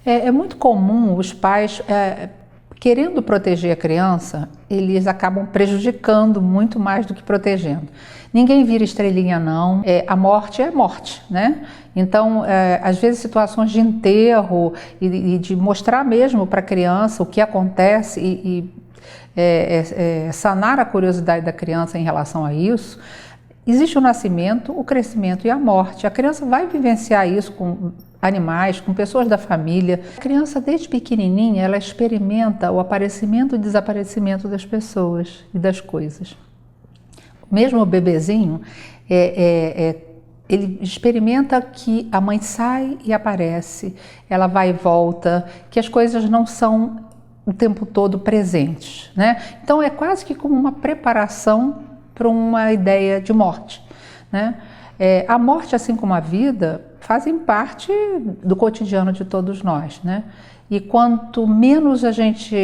É muito comum os pais, querendo proteger a criança, eles acabam prejudicando muito mais do que protegendo. Ninguém vira estrelinha não, a morte é morte, né? Então, às vezes situações de enterro e de mostrar mesmo para a criança o que acontece sanar a curiosidade da criança em relação a isso. Existe o nascimento, o crescimento e a morte. A criança vai vivenciar isso com animais, com pessoas da família. A criança, desde pequenininha, ela experimenta o aparecimento e desaparecimento das pessoas e das coisas. Mesmo o bebezinho, ele experimenta que a mãe sai e aparece, ela vai e volta, que as coisas não são o tempo todo presentes, né? Então é quase que como uma preparação para uma ideia de morte, né? A morte, assim como a vida, fazem parte do cotidiano de todos nós, né? E quanto menos a gente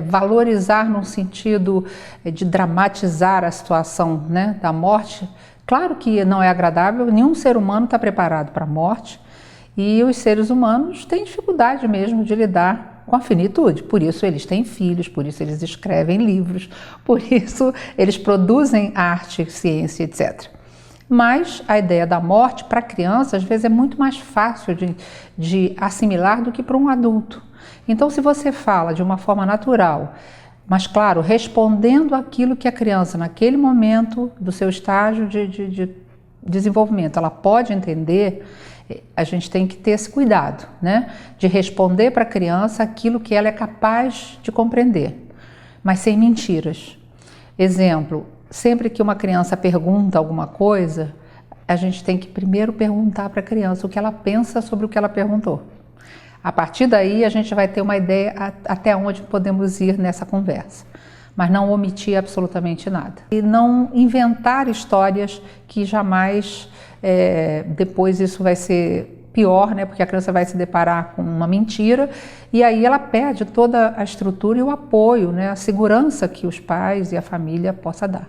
valorizar no sentido de dramatizar a situação, né, da morte, claro que não é agradável, nenhum ser humano está preparado para a morte e os seres humanos têm dificuldade mesmo de lidar com a finitude, por isso eles têm filhos, por isso eles escrevem livros, por isso eles produzem arte, ciência, etc. Mas a ideia da morte para a criança às vezes é muito mais fácil de assimilar do que para um adulto. Então, se você fala de uma forma natural, mas claro, respondendo aquilo que a criança naquele momento do seu estágio de desenvolvimento, ela pode entender, a gente tem que ter esse cuidado, né? De responder para a criança aquilo que ela é capaz de compreender, mas sem mentiras. Exemplo, sempre que uma criança pergunta alguma coisa, a gente tem que primeiro perguntar para a criança o que ela pensa sobre o que ela perguntou. A partir daí a gente vai ter uma ideia até onde podemos ir nessa conversa, mas não omitir absolutamente nada. E não inventar histórias que jamais, depois isso vai ser pior, né? Porque a criança vai se deparar com uma mentira e aí ela perde toda a estrutura e o apoio, né? A segurança que os pais e a família possam dar.